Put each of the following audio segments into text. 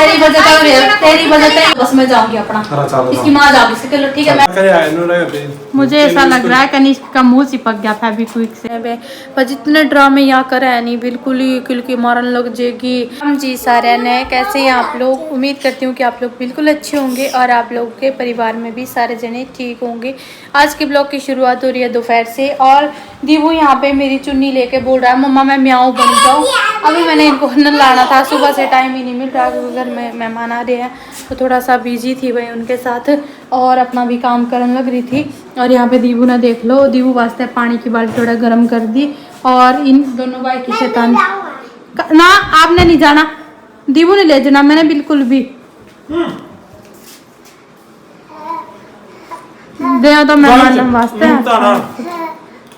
तेरी वजह से बस मैं जाऊंगी अपना। इसकी माँ जाऊंगी इसके लो, ठीक है। मुझे ऐसा लग रहा है कनिष्क का मुंह चिपक गया फेविक्विक से। पर जितने ड्रामे यहाँ करे है नहीं, बिल्कुल ही किलकी मारन लग जाएगी। हम जी सारे ने कैसे हैं आप लोग? उम्मीद करती हूँ कि आप लोग बिल्कुल अच्छे होंगे और आप लोगों के परिवार में भी सारे जने ठीक होंगे। आज के ब्लॉग की शुरुआत हो रही है दोपहर से और दीवू यहाँ पे मेरी चुन्नी लेके बोल रहा है मम्मा मैं म्याऊं बन जाऊँ। अभी मैंने इनको नहलाना था, सुबह से टाइम ही नहीं मिल रहा क्योंकि घर में मेहमान आ रहे हैं तो थोड़ा सा बिजी थी भाई उनके साथ और अपना भी काम करने लग रही थी। और यहाँ पे दीवू ने देख लो, दीवू वास्ते पानी की बाल्टी थोड़ा गर्म कर दी और इन दोनों भाई की शैतान ना। आपने नहीं जाना, दीवू ने ले जाना मैंने बिल्कुल भी दे तो मेहमान वास्ते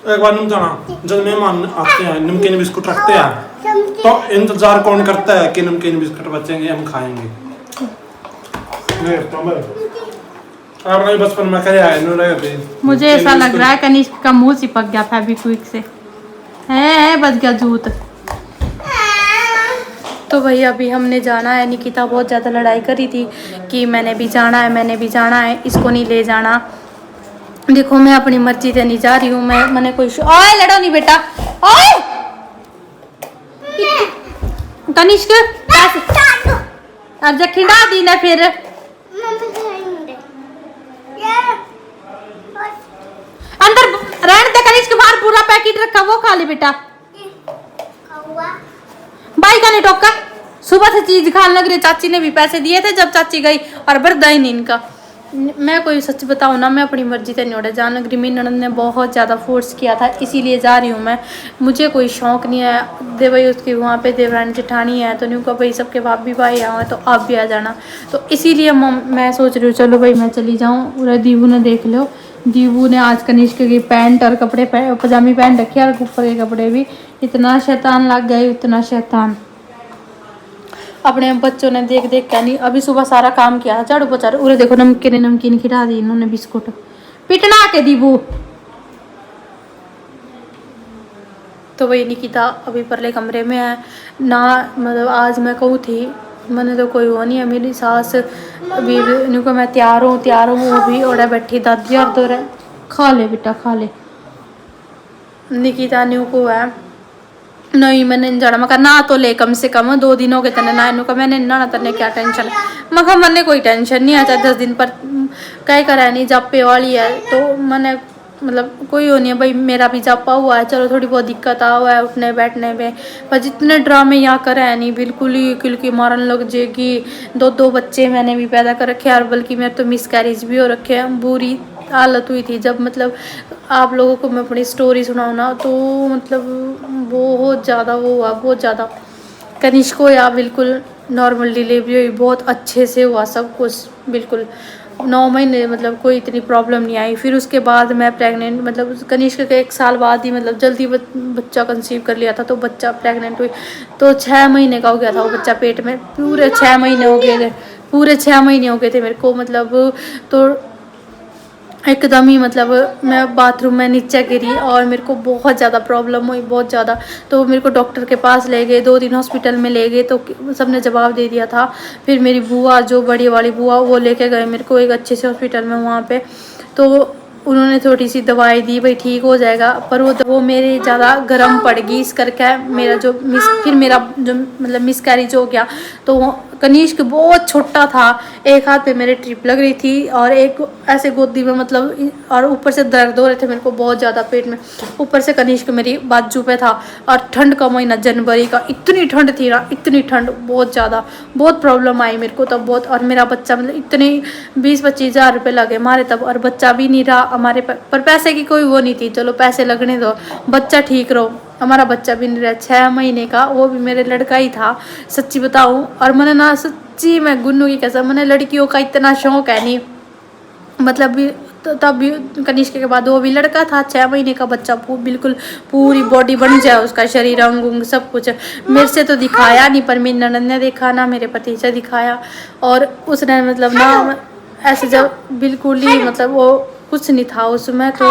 एक बार नमजाना जब मेहमान आते हैं नमकीन बिस्कुट रखते हैं तो इंतजार कौन करता है कि नमकीन बिस्कुट बचेंगे हम खाएंगे। आपने बचपन में क्या है? मुझे ऐसा लग रहा है कनिष्क का मुंह चिपक गया फेविक्विक से। है बच गया जूत। तो भाई अभी हमने जाना है। निकिता बहुत ज़्यादा लड़ाई करी थी कि मैंने भी जाना है, इसको नहीं ले जाना। देखो मैं अपनी मर्जी से नहीं जा रही हूँ। मैंने कोई ओए लड़ो नहीं बेटा, ओए कनिष्क अब खिला दी ना फिर अंदर रहने दे। कनिष्क बाहर पूरा पैकेट रखा वो खा ले बेटा। भाई का नहीं टोका, सुबह से चीज खाने लग रही। चाची ने भी पैसे दिए थे जब चाची गई और बर्दा ही नहीं इनका। मैं कोई सच बताऊँ ना, मैं अपनी मर्जी से नहीं जान लग रही। मेरी ननद ने बहुत ज़्यादा फोर्स किया था इसीलिए जा रही हूँ मैं। मुझे कोई शौक नहीं है। दे भाई उसकी वहाँ पे देवरानी जेठानी है तो नहीं कहा भाई सबके बाप भी भाई आए तो आप भी आ जाना। तो इसीलिए मैं सोच रही हूँ चलो भाई मैं चली जाऊँ। पूरा दीवू ने देख लो, दीवू ने आज कनिष्क की पैंट और कपड़े पजामी पहन रखी और ऊपर के कपड़े भी। इतना शैतान लग गया, इतना शैतान। अपने बच्चों ने देख देख क्या नहीं। अभी सुबह सारा काम किया, झाड़ू पोछा। उरे देखो नमकीन खिला दी इन्होंने, बिस्कुट पिटना के दीबू। तो वही निकिता अभी परले कमरे में है ना। मतलब आज मैं कहूँ थी मैंने तो कोई वो नहीं है। मेरी सास अभी इनको मैं तैयार हूँ वो भी ओढ़ा बैठी दादी और तो खा ले बेटा खा ले। निकिता न्यू को है नहीं मैंने जाना। मैं ना तो ले कम से कम 2 दिन हो गए तने ना। इनको मैंने ना तने क्या टेंशन है। मैं मैंने कोई टेंशन नहीं आता 10 दिन पर कहीं करा नहीं जापे वाली है तो मैंने मतलब कोई हो नहीं है भाई। मेरा भी जापा हुआ है, चलो थोड़ी बहुत दिक्कत आ हुआ है उठने बैठने में। पर जितने ड्रामे यहाँ करे है नहीं, बिल्कुल ही किलकी मारन लग जाएगी। 2 बच्चे मैंने भी पैदा कर रखे और बल्कि मेरे तो मिसकैरेज भी हो रखे हैं। बुरी हालत हुई थी जब मतलब आप लोगों को मैं अपनी स्टोरी सुनाऊँ ना तो मतलब बहुत ज़्यादा वो हुआ, बहुत ज़्यादा। कनिष्क को या बिल्कुल नॉर्मल डिलीवरी हुई, बहुत अच्छे से हुआ सब कुछ बिल्कुल 9 महीने मतलब कोई इतनी प्रॉब्लम नहीं आई। फिर उसके बाद मैं प्रेग्नेंट मतलब कनिष्क के 1 साल बाद ही मतलब जल्दी बच्चा कंसीव कर लिया था तो बच्चा प्रेग्नेंट हुई तो 6 महीने का हो गया था वो बच्चा पेट में। पूरे 6 महीने हो गए थे, पूरे 6 महीने हो गए थे मेरे को मतलब। तो एकदम ही मतलब मैं बाथरूम में नीचे गिरी और मेरे को बहुत ज़्यादा प्रॉब्लम हुई, बहुत ज़्यादा। तो मेरे को डॉक्टर के पास ले गए, 2 दिन हॉस्पिटल में ले गए तो सबने जवाब दे दिया था। फिर मेरी बुआ जो बड़ी वाली बुआ वो लेके गए मेरे को एक अच्छे से हॉस्पिटल में वहाँ पे। तो उन्होंने थोड़ी सी दवाई दी भाई ठीक हो जाएगा पर वो मेरे ज़्यादा गर्म पड़ गई इस करके मेरा जो फिर मेरा जो मतलब मिसकैरेज हो गया। तो कनिष्क बहुत छोटा था, एक हाथ पे मेरे ट्रिप लग रही थी और एक ऐसे गोदी में मतलब और ऊपर से दर्द हो रहे थे मेरे को बहुत ज़्यादा पेट में। ऊपर से कनिष्क मेरी बाजू पे था और ठंड का महीना जनवरी का, इतनी ठंड थी ना, इतनी ठंड बहुत ज़्यादा, बहुत प्रॉब्लम आई मेरे को तब बहुत। और मेरा बच्चा मतलब इतने 20-25 हज़ार रुपये लगे मारे तब और बच्चा भी नहीं रहा हमारे पर पैसे की कोई वो नहीं थी। चलो पैसे लगने दो, बच्चा ठीक रहो। हमारा बच्चा भी नहीं रहा 6 महीने का, वो भी मेरे लड़का ही था सच्ची बताऊं। और मैंने ना सच्ची मैं गुन्नू की कसम मैंने लड़कियों का इतना शौक है नहीं मतलब भी तो तब भी कनिष्क के बाद वो भी लड़का था 6 महीने का बच्चा बिल्कुल पूरी बॉडी बन जाए उसका शरीर अंग उंग सब कुछ। मेरे से तो दिखाया नहीं पर मेरी ननद ने देखा ना मेरे पति से दिखाया और उसने मतलब ना ऐसे जब बिल्कुल ही मतलब वो कुछ नहीं था उसमें। तो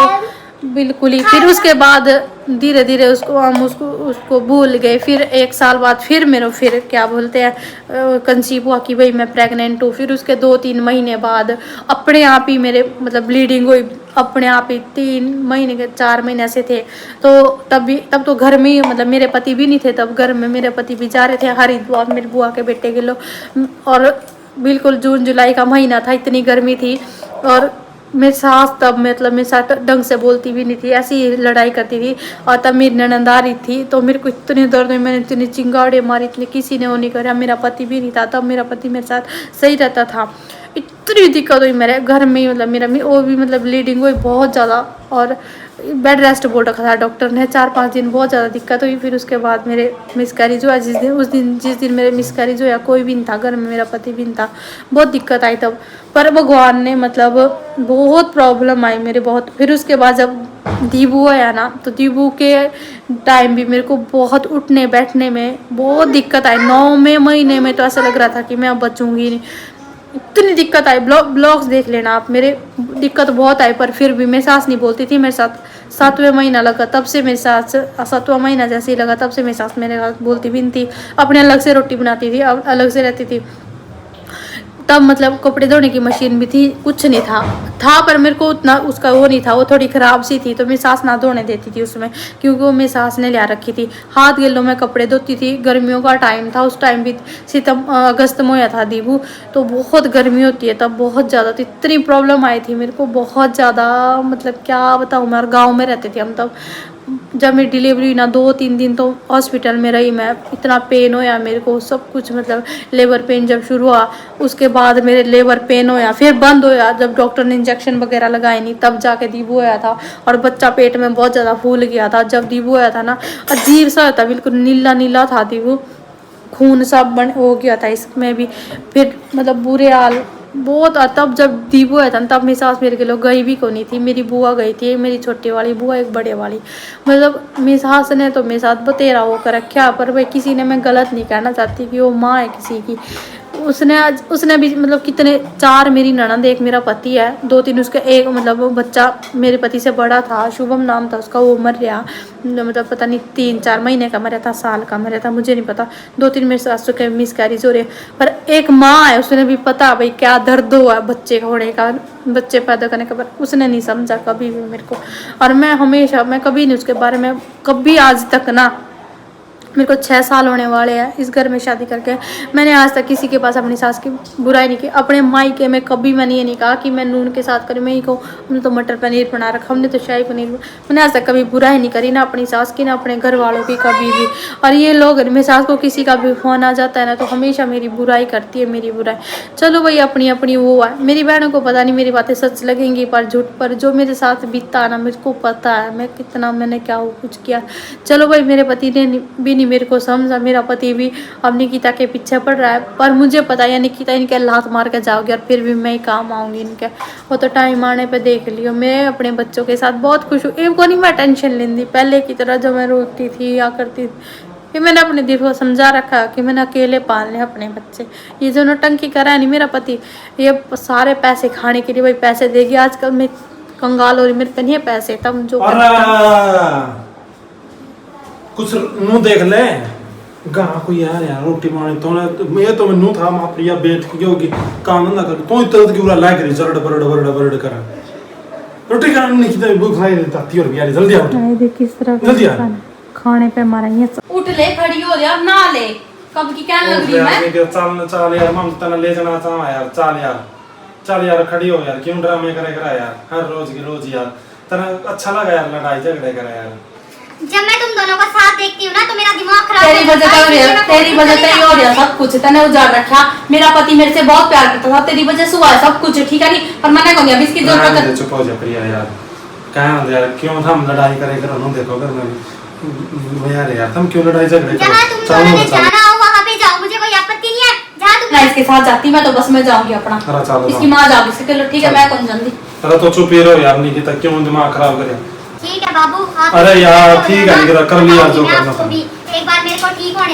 बिल्कुल ही। फिर उसके बाद धीरे धीरे उसको भूल गए। फिर 1 साल बाद फिर क्या बोलते हैं कंसीव हुआ कि भाई मैं प्रेग्नेंट हूँ। फिर उसके 2-3 महीने बाद अपने आप ही मेरे मतलब ब्लीडिंग हुई अपने आप ही। 3 महीने के 4 महीने ऐसे थे। तो तब तो घर में ही मतलब मेरे पति भी नहीं थे तब घर में। मेरे पति भी जा रहे थे हरिद्वार मेरी बुआ के बेटे के लोग। और बिल्कुल जून जुलाई का महीना था, इतनी गर्मी थी। और मेरी सास तब मतलब मेरे साथ ढंग से बोलती भी नहीं थी, ऐसी ही लड़ाई करती थी। और तब मेरी ननद आ रही थी तो मेरे को इतनी दर्द हुई, मैंने इतनी चिंगाड़े मारी, इतनी किसी ने वो नहीं करा। मेरा पति भी नहीं था तब, मेरा पति मेरे साथ सही रहता था। इतनी दिक्कत हुई मेरे घर में ही। मतलब मेरा वो भी मतलब ब्लीडिंग हुई बहुत ज़्यादा और बेड रेस्ट बोल रखा था डॉक्टर ने। 4-5 दिन बहुत ज़्यादा दिक्कत हुई। फिर उसके बाद मेरे मिसकैरेज हुआ। जिस दिन मेरे मिसकैरेज हुआ कोई भी नहीं था घर में, मेरा पति भी नहीं था। बहुत दिक्कत आई तब, पर भगवान ने मतलब बहुत प्रॉब्लम आई मेरे बहुत। फिर उसके बाद जब दीबू आया ना तो दीबू के टाइम भी मेरे को बहुत उठने बैठने में बहुत दिक्कत आई। 9वें महीने में तो ऐसा लग रहा था कि मैं अब बचूंगी नहीं, इतनी दिक्कत आई। ब्लॉग्स देख लेना आप, मेरे दिक्कत बहुत आई। पर फिर भी मेरी सास नहीं बोलती थी मेरे साथ। 7वें महीना लगा तब से मेरी सास, 7वां महीना जैसे ही लगा तब से मेरी सास मेरे साथ बोलती भी नहीं थी। अपने अलग से रोटी बनाती थी, अलग से रहती थी। तब मतलब कपड़े धोने की मशीन भी थी, कुछ नहीं था पर मेरे को उतना उसका वो नहीं था। वो थोड़ी ख़राब सी थी तो मेरी सास ना धोने देती थी उसमें, क्योंकि वो मेरी सास ने लिया रखी थी। हाथ गलों में कपड़े धोती थी। गर्मियों का टाइम था उस टाइम भी, अगस्त में होया था दीबू, तो बहुत गर्मी होती है तब बहुत ज़्यादा। तो इतनी प्रॉब्लम आई थी मेरे को बहुत ज़्यादा, मतलब क्या बताऊँ मैं। और गाँव में रहते थे हम तब। जब मेरी डिलीवरी हुई ना 2-3 दिन तो हॉस्पिटल में रही मैं। इतना पेन होया मेरे को सब कुछ, मतलब लेबर पेन जब शुरू हुआ उसके बाद मेरे लेबर पेन होया, फिर बंद होया जब डॉक्टर ने इंजेक्शन वगैरह लगाए नहीं, तब जाके दीबू होया था। और बच्चा पेट में बहुत ज़्यादा फूल गया था जब दीबू होया था ना। अजीब सा होता, बिल्कुल नीला नीला था दीबू, खून सब बन हो गया था इसमें भी। फिर मतलब बुरे हाल बहुत। तब जब दीबू आया था तब मेरी सास मेरे के लोग गई भी को नहीं थी। मेरी बुआ गई थी, मेरी छोटी वाली बुआ, एक बड़े वाली। मतलब मेरी सास ने तो मेरे साथ बतेरा होकर रखा। पर भाई किसी ने, मैं गलत नहीं कहना चाहती कि वो माँ है किसी की। उसने भी मतलब कितने 4 मेरी ननद, एक मेरा पति है, 2-3 उसके, एक मतलब वो बच्चा मेरे पति से बड़ा था, शुभम नाम था उसका, वो मर गया। मतलब पता नहीं 3-4 महीने का मरा था, साल का मरा था, मुझे नहीं पता। 2-3 मेरे सासू के मिसकैरेज हो रहे। पर एक माँ है, उसने भी पता भाई क्या दर्द हुआ बच्चे होने का, बच्चे पैदा करने का, पर उसने नहीं समझा कभी भी मेरे को। और मैं कभी नहीं उसके बारे में, कभी आज तक ना, मेरे को 6 साल होने वाले हैं इस घर में शादी करके, मैंने आज तक किसी के पास अपनी सास की बुराई नहीं की। अपने मायके में कभी मैंने ये नहीं कहा कि मैं नून के साथ करी। मैं ही कहूँ हमने तो मटर पनीर बना रखा, हमने तो शाही पनीर, मैंने आज तक कभी बुराई नहीं करी, ना अपनी सास की ना अपने घर वालों की कभी भी। और ये लोग, मेरी सास को किसी का भी फोन आ जाता है ना तो हमेशा मेरी बुराई करती है, मेरी बुराई। चलो भाई अपनी अपनी वो है। मेरी बहनों को पता नहीं मेरी बातें सच लगेंगी पर झूठ, पर जो मेरे साथ बीतता है ना मेरे को पता है मैं कितना, मैंने क्या कुछ किया। चलो भाई मेरे पति ने भी नहीं मेरे को समझा, मेरा पति भी अब निकिता के पीछे पड़ रहा है। पर मुझे पता है निकिता इनके लात मार के जाओगी और फिर भी मैं ही काम आऊँगी इनके। वो तो टाइम आने पे देख लियो। मैं अपने बच्चों के साथ बहुत खुश हूँ। इनको नहीं मैं टेंशन लेती पहले की तरह जो मैं रोती थी या करती थी। फिर मैंने अपने दिल को समझा रखा कि मैंने अकेले पालने अपने बच्चे। ये जो नौटंकी करा है नहीं मेरा पति, ये सारे पैसे खाने के लिए भाई पैसे देगी। आजकल मैं कंगाल हो रही, मेरे पे नहीं है पैसे। तब जो कुछ नू देख ले गाँ को यार रोटी पानी तो मैं तो नू था मां प्रिया बैठ के होगी काम ना कर तो इतना की पूरा लाग रही जरड़ बरड़ कर रोटी खाने नहीं कितना भूख लगी रहती आती और यार जल्दी आओ देख किस तरह जल्दी आ खाने पे मारा ये उठ ले, खड़ी हो जा, ना ले कब की क्या लग रही मैं चल यार मम तना ले जाना चाह यार चल यार खड़ी हो यार, क्यों ड्रामे करेगा यार हर रोज की रोज यार। तना अच्छा लगा यार लड़ाई झगड़े करा यार। जब मैं तुम दोनों का साथ देखती हूँ ना तो मेरा दिमाग खराब तेरी वजह से ही हो रहा सब कुछ। तने उजाड़ रखा। मेरा पति मेरे से बहुत प्यार करता था, तेरी वजह से हुआ है सब कुछ, ठीक है नहीं। पर मैंने कहूंगी अब इसकी जरूरत है। चुप हो जा प्रिया यार, कहां यार क्यों हम लड़ाई करेगा ना देखो घर में यार तुम क्यों लड़ाई झगड़े जहाँ तुम दोनों ने जाना हो वहाँ पे जाओ, मुझे कोई आपत्ति नहीं है। जहाँ तुम मैं इसके साथ जाती, मैं तो बस में जाऊंगी अपना, इसकी माँ जाओगी इसके, ठीक है मैं कौन जानती। अरे तो चुप ही रहो यार, निकिता क्यों दिमाग खराब करे। ठीक है बाबू। अरे यार ठीक है कर लिया जो करना था। एक बार मेरे को ठीक होने